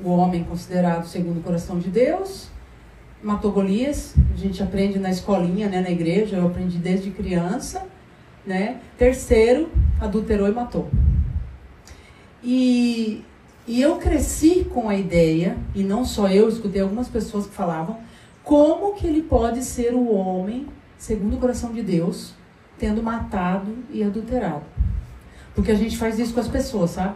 o homem considerado segundo o coração de Deus, matou Golias. A gente aprende na escolinha, né, na igreja, eu aprendi desde criança, né? Terceiro, adulterou e matou. E eu cresci com a ideia, e não só eu, escutei algumas pessoas que falavam, como que ele pode ser o homem segundo o coração de Deus, tendo matado e adulterado. Porque a gente faz isso com as pessoas, sabe?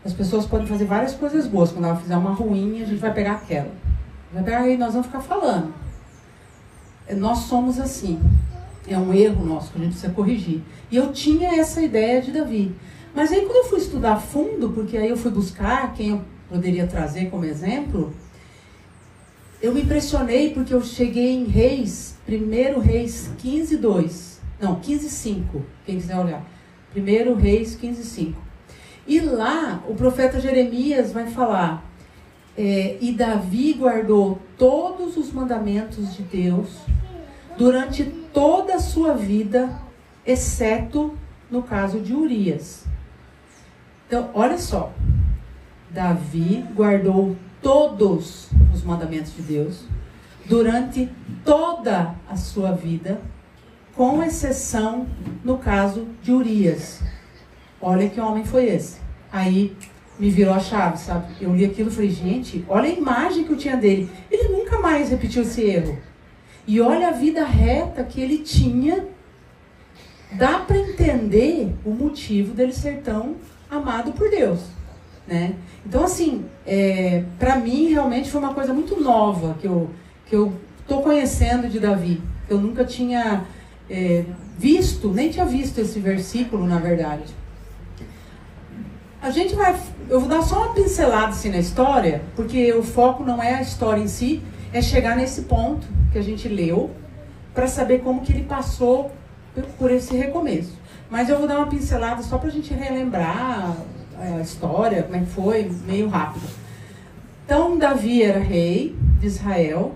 As pessoas podem fazer várias coisas boas. Quando ela fizer uma ruim, a gente vai pegar aquela. Vai pegar e nós vamos ficar falando. Nós somos assim. É um erro nosso que a gente precisa corrigir. E eu tinha essa ideia de Davi. Mas aí quando eu fui estudar a fundo, porque aí eu fui buscar quem eu poderia trazer como exemplo, eu me impressionei porque eu cheguei em Reis, 1 Reis 15:2. Não, 15:5. Quem quiser olhar. 1 Reis 15:5. E lá o profeta Jeremias vai falar, e Davi guardou todos os mandamentos de Deus durante toda a sua vida, exceto no caso de Urias. Então, olha só. Davi guardou todos os mandamentos de Deus durante toda a sua vida, com exceção no caso de Urias. Olha que homem foi esse. Aí me virou a chave, sabe? Eu li aquilo e falei, gente, olha a imagem que eu tinha dele. Ele nunca mais repetiu esse erro. E olha a vida reta que ele tinha. Dá para entender o motivo dele ser tão amado por Deus, né? Então, assim, para mim, realmente foi uma coisa muito nova que eu tô conhecendo de Davi. Eu nunca tinha visto, nem tinha visto esse versículo, na verdade. Eu vou dar só uma pincelada assim na história, porque o foco não é a história em si, é chegar nesse ponto que a gente leu, para saber como que ele passou por esse recomeço. Mas eu vou dar uma pincelada só para a gente relembrar a história, como é que foi, meio rápido. Então, Davi era rei de Israel.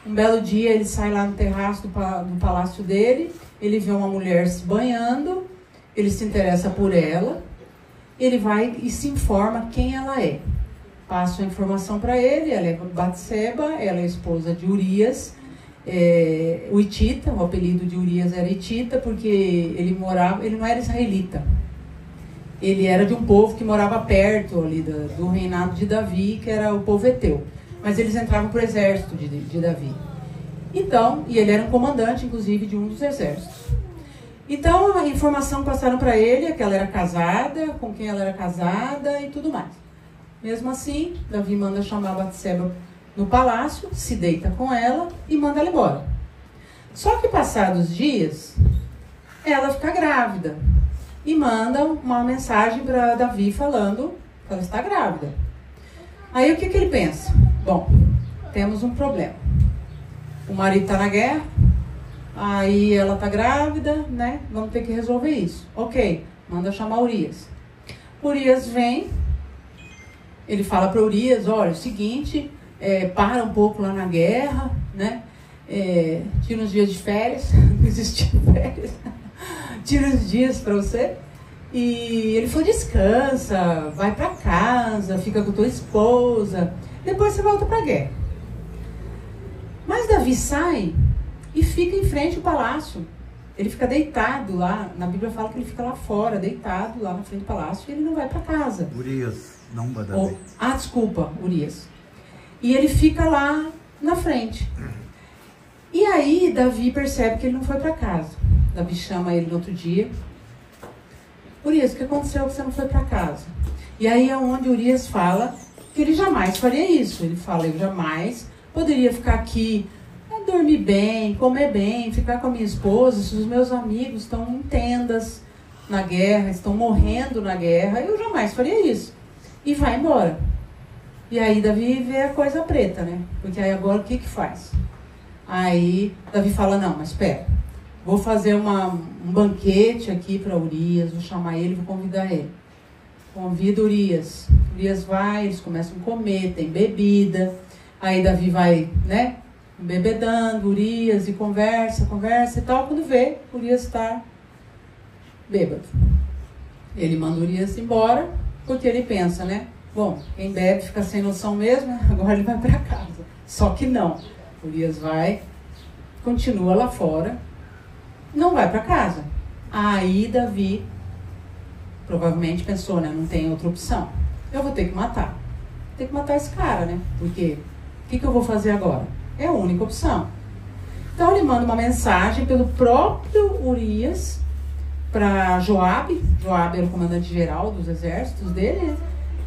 Um belo dia ele sai lá no terraço do palácio dele, ele vê uma mulher se banhando, ele se interessa por ela, ele vai e se informa quem ela é. Passa a informação para ele, ela é Batseba, ela é esposa de Urias, o Hitita, o apelido de Urias era Hitita, porque ele não era israelita. Ele era de um povo que morava perto ali do reinado de Davi, que era o povo Eteu. Mas eles entravam para o exército de Davi. Então, e ele era um comandante, inclusive, de um dos exércitos. Então, a informação passaram para ele é que ela era casada, com quem ela era casada e tudo mais. Mesmo assim, Davi manda chamar Batseba no palácio, se deita com ela e manda ela embora. Só que passados dias, ela fica grávida e manda uma mensagem para Davi falando que ela está grávida. Aí o que ele pensa? Bom, temos um problema. O marido está na guerra, aí ela está grávida, né? Vamos ter que resolver isso. Ok, manda chamar Urias. Urias vem, ele fala para Urias, olha, é o seguinte, para um pouco lá na guerra, né? Tira uns dias de férias, não existia férias, tira uns dias para você. E ele falou, descansa, vai para casa, fica com tua esposa, depois você volta para a guerra. Mas Davi sai e fica em frente ao palácio. Ele fica deitado lá, na Bíblia fala que ele fica lá fora, deitado lá na frente do palácio, e ele não vai para casa. Urias, não Davi. Desculpa, Urias. E ele fica lá na frente. E aí Davi percebe que ele não foi para casa. Davi chama ele no outro dia. Urias, o que aconteceu que você não foi para casa? E aí é onde Urias fala que ele jamais faria isso. Ele fala, eu jamais poderia ficar aqui, dormir bem, comer bem, ficar com a minha esposa, se os meus amigos estão em tendas na guerra, estão morrendo na guerra, eu jamais faria isso. E vai embora. E aí Davi vê a coisa preta, né? Porque aí agora o que faz? Aí Davi fala, não, mas espera, vou fazer um banquete aqui para Urias, vou chamar ele, vou convidar ele. Convida Urias. Urias vai, eles começam a comer, tem bebida. Aí Davi vai, né, bebedando Urias e conversa e tal. Quando vê, Urias está bêbado. Ele manda Urias embora, porque ele pensa, né, Bom, quem bebe fica sem noção mesmo, né? Agora ele vai para casa. Só que não. Urias vai, continua lá fora, não vai para casa. Aí Davi provavelmente pensou, né? Não tem outra opção. Eu vou ter que matar. Vou ter que matar esse cara, né? Porque o que eu vou fazer agora? É a única opção. Então ele manda uma mensagem pelo próprio Urias para Joabe. Joabe era o comandante geral dos exércitos dele, né?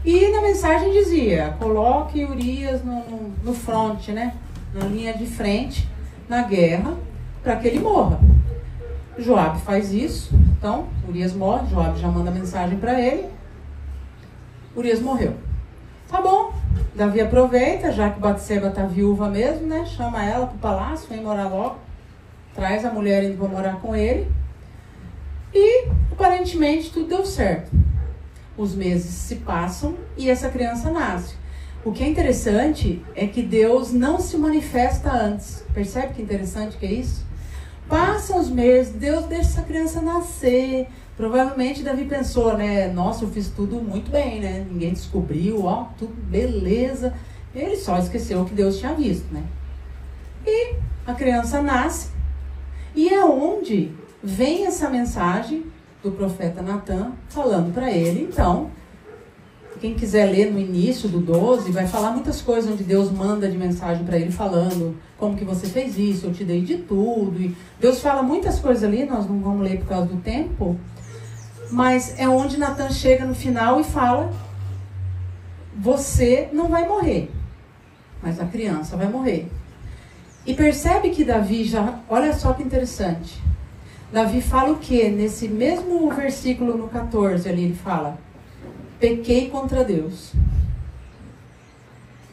E na mensagem dizia: coloque Urias no front, né? Na linha de frente, na guerra, para que ele morra. Joabe faz isso, então Urias morre, Joabe já manda mensagem para ele. Urias morreu. Tá bom, Davi aproveita, já que Batseba tá viúva mesmo, né? Chama ela pro palácio, vem morar logo. Traz a mulher indo para morar com ele. E aparentemente tudo deu certo. Os meses se passam e essa criança nasce. O que é interessante é que Deus não se manifesta antes. Percebe que interessante que é isso? Passam os meses, Deus deixa essa criança nascer. Provavelmente Davi pensou, né? Nossa, eu fiz tudo muito bem, né? Ninguém descobriu, ó, tudo beleza. Ele só esqueceu o que Deus tinha visto, né? E a criança nasce. E é onde vem essa mensagem do profeta Natan falando para ele. Então, quem quiser ler no início do 12, vai falar muitas coisas onde Deus manda de mensagem para ele falando como que você fez isso, eu te dei de tudo. E Deus fala muitas coisas ali, nós não vamos ler por causa do tempo, mas é onde Natan chega no final e fala: você não vai morrer, mas a criança vai morrer. E percebe que Davi já, olha só que interessante, Davi fala o que? Nesse mesmo versículo no 14 ali, ele fala: pequei contra Deus.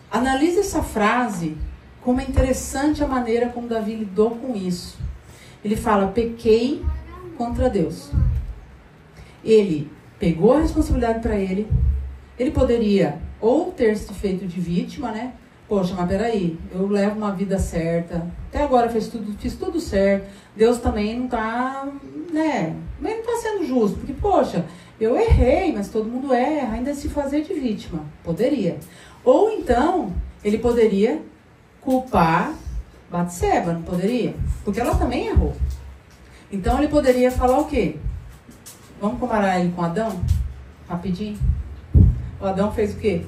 Analise essa frase, como é interessante a maneira como Davi lidou com isso. Ele fala: pequei contra Deus. Ele pegou a responsabilidade para ele. Ele poderia ou ter se feito de vítima, né? Poxa, mas peraí, eu levo uma vida certa. Até agora fiz tudo certo. Deus também não está, né? Também não está sendo justo. Porque, poxa, eu errei, mas todo mundo erra. Ainda se fazer de vítima. Poderia. Ou então, ele poderia culpar Batseba, não poderia? Porque ela também errou. Então ele poderia falar o quê? Vamos comparar ele com Adão? Rapidinho. O Adão fez o quê?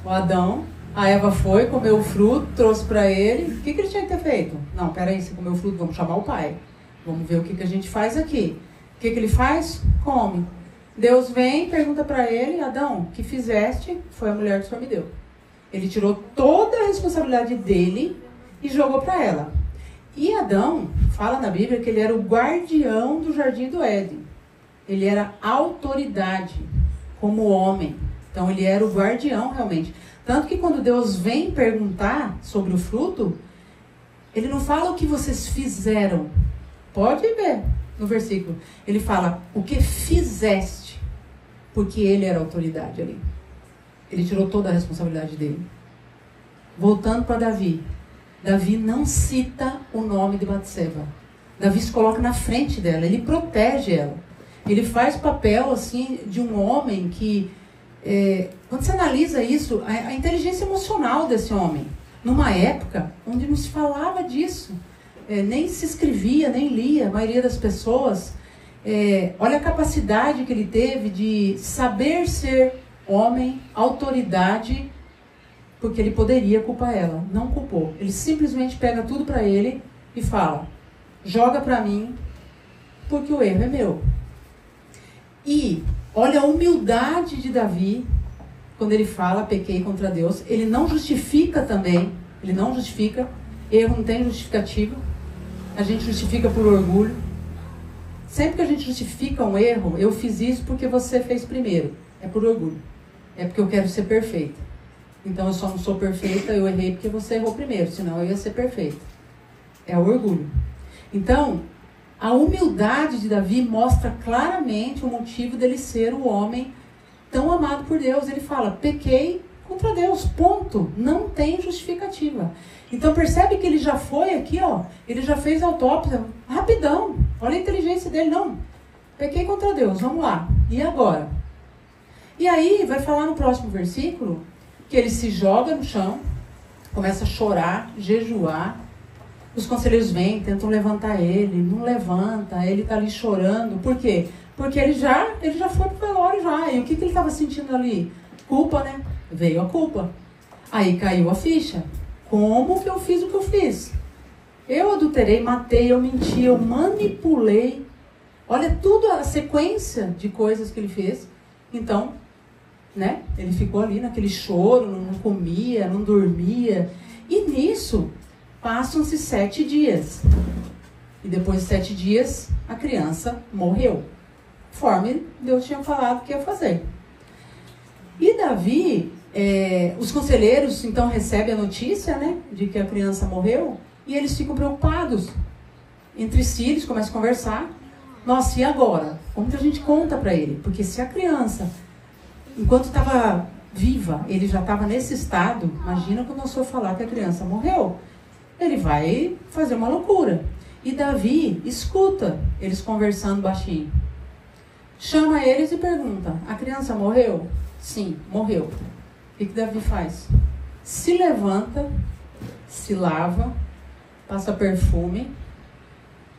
O Adão, a Eva foi, comeu o fruto, trouxe para ele. O que ele tinha que ter feito? Não, peraí, você comeu o fruto, vamos chamar o pai. Vamos ver o que a gente faz aqui. O que ele faz? Come. Deus vem e pergunta para ele: Adão, o que fizeste? Foi a mulher que o Senhor me deu. Ele tirou toda a responsabilidade dele e jogou para ela. E Adão, fala na Bíblia que ele era o guardião do jardim do Éden. Ele era autoridade como homem. Então ele era o guardião realmente. Tanto que quando Deus vem perguntar sobre o fruto, ele não fala o que vocês fizeram. Pode ver no versículo. Ele fala o que fizeste. Porque ele era autoridade ali. Ele tirou toda a responsabilidade dele. Voltando para Davi. Davi não cita o nome de Batseba. Davi se coloca na frente dela. Ele protege ela. Ele faz papel assim de um homem que... quando você analisa isso, a inteligência emocional desse homem. Numa época onde não se falava disso. Nem se escrevia, nem lia. A maioria das pessoas... olha a capacidade que ele teve de saber ser homem, autoridade, porque ele poderia culpar ela. Não culpou. Ele simplesmente pega tudo para ele e fala: joga para mim, porque o erro é meu. E olha a humildade de Davi quando ele fala pequei contra Deus. Ele não justifica também. Ele não justifica. Erro não tem justificativa. A gente justifica por orgulho. Sempre que a gente justifica um erro, eu fiz isso porque você fez primeiro. É por orgulho. É porque eu quero ser perfeita. Então eu só não sou perfeita, eu errei porque você errou primeiro, senão eu ia ser perfeita. É o orgulho. Então, a humildade de Davi mostra claramente o motivo dele ser o homem tão amado por Deus. Ele fala: pequei contra Deus, ponto. Não tem justificativa. Então percebe que ele já foi aqui, ó, ele já fez a autópsia rapidão. Olha a inteligência dele. Não, pequei contra Deus, vamos lá. E agora? E aí vai falar no próximo versículo que ele se joga no chão, começa a chorar, jejuar. Os conselheiros vêm, tentam levantar ele, não levanta, ele está ali chorando. Por quê? Porque ele já foi pro velório já. E o que ele estava sentindo ali? Culpa, né? Veio a culpa. Aí caiu a ficha. Como que eu fiz o que eu fiz? Eu adulterei, matei, eu menti, eu manipulei. Olha tudo a sequência de coisas que ele fez. Então, né? Ele ficou ali naquele choro, não comia, não dormia. E nisso, passam-se 7 dias. E depois de 7 dias, a criança morreu. Conforme Deus tinha falado que ia fazer. E Davi, os conselheiros então recebem a notícia, né, de que a criança morreu. E eles ficam preocupados. Entre si, eles começam a conversar. Nossa, e agora? Como que a gente conta para ele? Porque se a criança, enquanto estava viva, ele já estava nesse estado, imagina quando eu sou falar que a criança morreu. Ele vai fazer uma loucura. E Davi escuta eles conversando baixinho. Chama eles e pergunta, a criança morreu? Sim, morreu. O que Davi faz? Se levanta, se lava, passa perfume,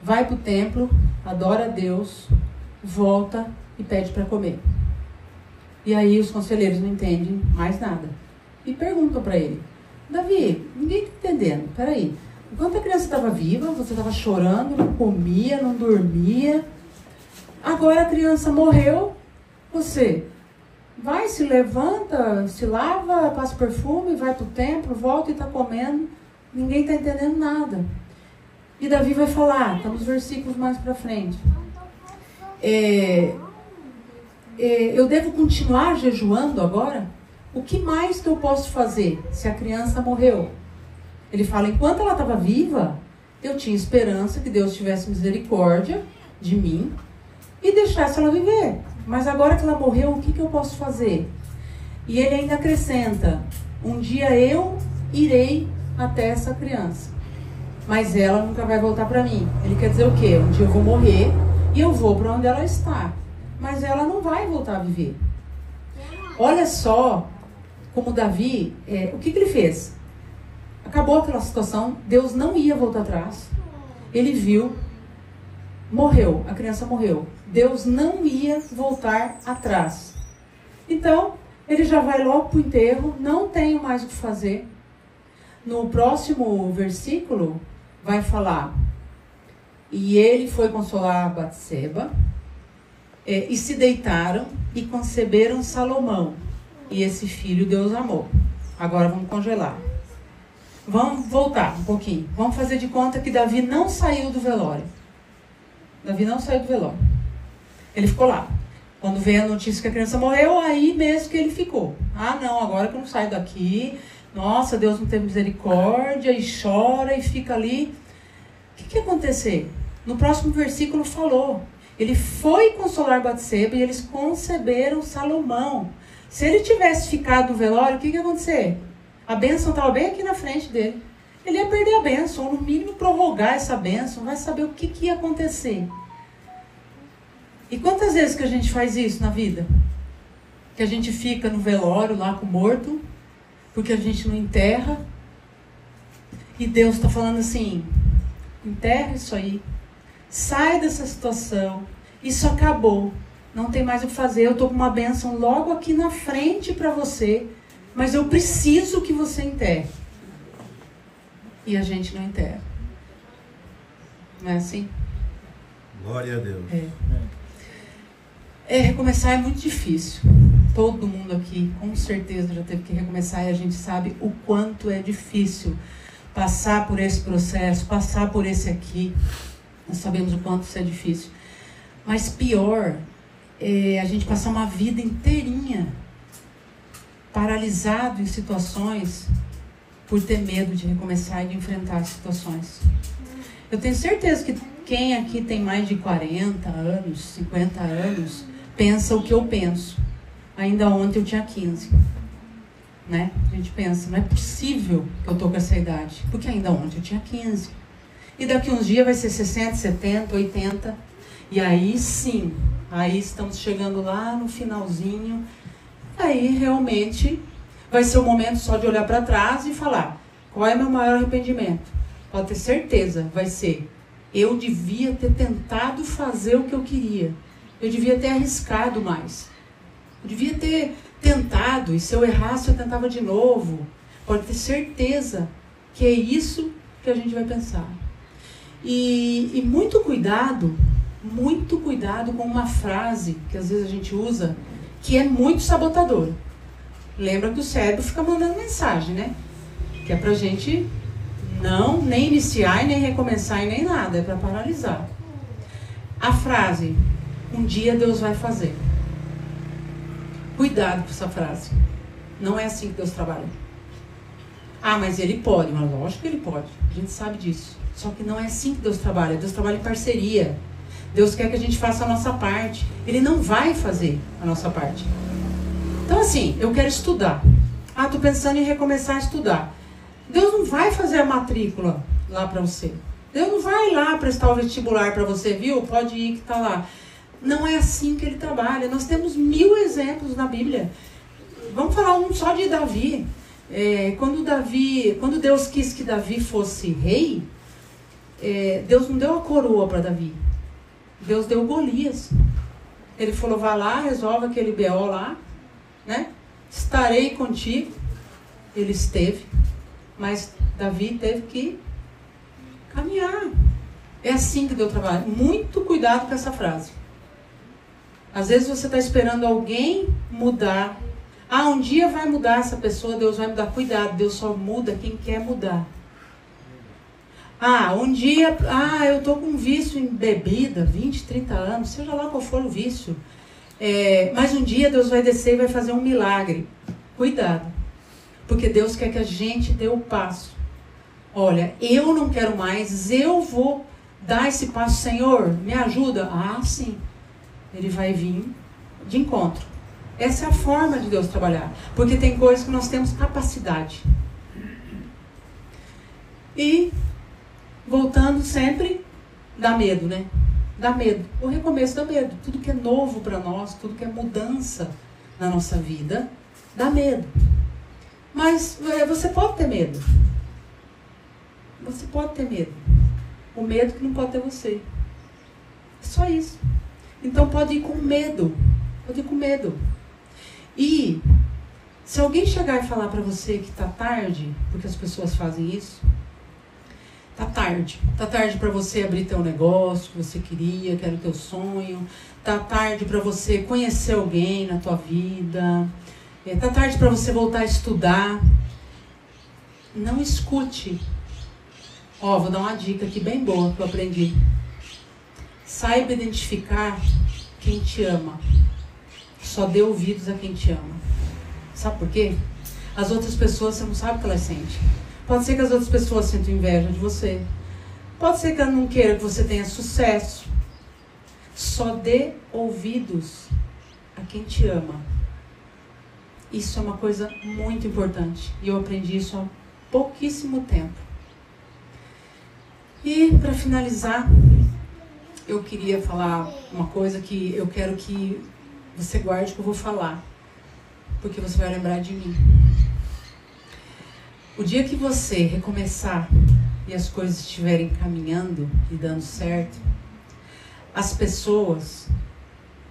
vai para o templo, adora a Deus, volta e pede para comer. E aí os conselheiros não entendem mais nada. E perguntam para ele, Davi, ninguém está entendendo, peraí, enquanto a criança estava viva, você estava chorando, não comia, não dormia, agora a criança morreu, você vai, se levanta, se lava, passa perfume, vai para o templo, volta e está comendo, ninguém está entendendo nada. E Davi vai falar, está nos versículos mais para frente, eu devo continuar jejuando agora? O que mais que eu posso fazer se a criança morreu? Ele fala, enquanto ela estava viva, eu tinha esperança que Deus tivesse misericórdia de mim e deixasse ela viver. Mas agora que ela morreu, o que eu posso fazer? E ele ainda acrescenta, um dia eu irei até essa criança, mas ela nunca vai voltar para mim. Ele quer dizer o quê? Um dia eu vou morrer e eu vou para onde ela está, mas ela não vai voltar a viver. Olha só como Davi, o que ele fez? Acabou aquela situação, Deus não ia voltar atrás. Ele viu, morreu, a criança morreu. Deus não ia voltar atrás. Então, ele já vai logo para o enterro, não tem mais o que fazer. No próximo versículo, vai falar, e ele foi consolar Batseba, e se deitaram e conceberam Salomão. E esse filho Deus amou. Agora vamos congelar. Vamos voltar um pouquinho. Vamos fazer de conta que Davi não saiu do velório. Davi não saiu do velório. Ele ficou lá. Quando veio a notícia que a criança morreu, aí mesmo que ele ficou. Ah, não, agora que eu não saio daqui. Nossa, Deus não teve misericórdia. E chora e fica ali. O que ia acontecer? No próximo versículo falou. Ele foi consolar Batseba e eles conceberam Salomão. Se ele tivesse ficado no velório, o que ia acontecer? A bênção estava bem aqui na frente dele. Ele ia perder a bênção, ou no mínimo prorrogar essa bênção, vai saber o que ia acontecer. E quantas vezes que a gente faz isso na vida? Que a gente fica no velório lá com o morto, porque a gente não enterra. E Deus está falando assim, enterra isso aí. Sai dessa situação. Isso acabou. Não tem mais o que fazer. Eu estou com uma bênção logo aqui na frente para você. Mas eu preciso que você enterre. E a gente não enterra. Não é assim? Glória a Deus. Recomeçar é muito difícil. Todo mundo aqui, com certeza, já teve que recomeçar. E a gente sabe o quanto é difícil passar por esse processo, passar por esse aqui. Nós sabemos o quanto isso é difícil. Mas pior é a gente passar uma vida inteirinha paralisado em situações por ter medo de recomeçar e de enfrentar as situações. Eu tenho certeza que quem aqui tem mais de 40 anos, 50 anos, pensa o que eu penso. Ainda ontem eu tinha 15. Né? A gente pensa, não é possível que eu estou com essa idade. Porque ainda ontem eu tinha 15. E daqui uns dias vai ser 60, 70, 80. E aí sim, aí estamos chegando lá no finalzinho. aí realmente vai ser o momento só de olhar para trás e falar, qual é meu maior arrependimento? Pode ter certeza, vai ser, eu devia ter tentado fazer o que eu queria. Eu devia ter arriscado mais. Eu devia ter tentado, e se eu errasse eu tentava de novo. Pode ter certeza que é isso que a gente vai pensar. E muito cuidado com uma frase que às vezes a gente usa, que é muito sabotadora. Lembra que o cérebro fica mandando mensagem, né? Que é pra gente não nem iniciar e nem recomeçar e nem nada, é para paralisar. A frase, um dia Deus vai fazer. Cuidado com essa frase. Não é assim que Deus trabalha. Ah, mas ele pode. Mas lógico que ele pode. A gente sabe disso. Só que não é assim que Deus trabalha. Deus trabalha em parceria. Deus quer que a gente faça a nossa parte. Ele não vai fazer a nossa parte. Então assim, eu quero estudar. Ah, estou pensando em recomeçar a estudar. Deus não vai fazer a matrícula lá para você. Deus não vai lá prestar o vestibular para você, viu? Pode ir que está lá. Não é assim que ele trabalha. Nós temos 1000 exemplos na Bíblia. Vamos falar um só de Davi. Quando Deus quis que Davi fosse rei, Deus não deu a coroa para Davi. Deus deu Golias. Ele falou, vai lá, resolve aquele BO lá, né? Estarei contigo. Ele esteve. Mas Davi teve que caminhar. É assim que Deus trabalha. Muito cuidado com essa frase. Às vezes você está esperando alguém mudar. Ah, um dia vai mudar essa pessoa, Deus vai mudar. Cuidado, Deus só muda quem quer mudar. Ah, um dia, eu estou com um vício em bebida, 20, 30 anos, seja lá qual for o vício. Mas um dia Deus vai descer e vai fazer um milagre. Cuidado. Porque Deus quer que a gente dê o passo. Olha, eu não quero mais, eu vou dar esse passo. Senhor, me ajuda? Ah, sim. Ele vai vir de encontro. Essa é a forma de Deus trabalhar. Porque tem coisas que nós temos capacidade. E, voltando sempre, dá medo, né? Dá medo. O recomeço dá medo. Tudo que é novo para nós, tudo que é mudança na nossa vida, dá medo. Mas você pode ter medo. Você pode ter medo. O medo que não pode ter você. É só isso. Então pode ir com medo. Pode ir com medo. E se alguém chegar e falar para você que está tarde, porque as pessoas fazem isso, está tarde. Está tarde para você abrir teu negócio que você queria, que era o teu sonho. Está tarde para você conhecer alguém na tua vida. Está tarde para você voltar a estudar. Não escute. Vou dar uma dica aqui bem boa que eu aprendi. Saiba identificar quem te ama. Só dê ouvidos a quem te ama. Sabe por quê? As outras pessoas, você não sabe o que elas sentem. Pode ser que as outras pessoas sintam inveja de você. Pode ser que ela não queira que você tenha sucesso. Só dê ouvidos a quem te ama. Isso é uma coisa muito importante. E eu aprendi isso há pouquíssimo tempo. E para finalizar, eu queria falar uma coisa que eu quero que você guarde que eu vou falar. Porque você vai lembrar de mim. O dia que você recomeçar e as coisas estiverem caminhando e dando certo, as pessoas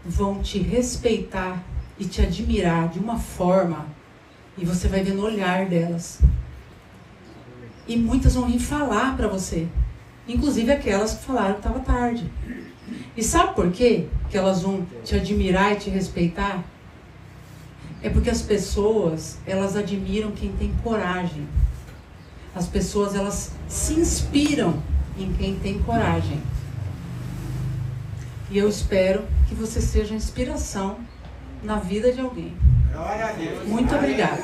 vão te respeitar e te admirar de uma forma, e você vai ver no olhar delas. E muitas vão vir falar para você, inclusive aquelas que falaram que estava tarde. E sabe por quê que elas vão te admirar e te respeitar? É porque as pessoas, elas admiram quem tem coragem. As pessoas, elas se inspiram em quem tem coragem. E eu espero que você seja inspiração na vida de alguém. Muito obrigada.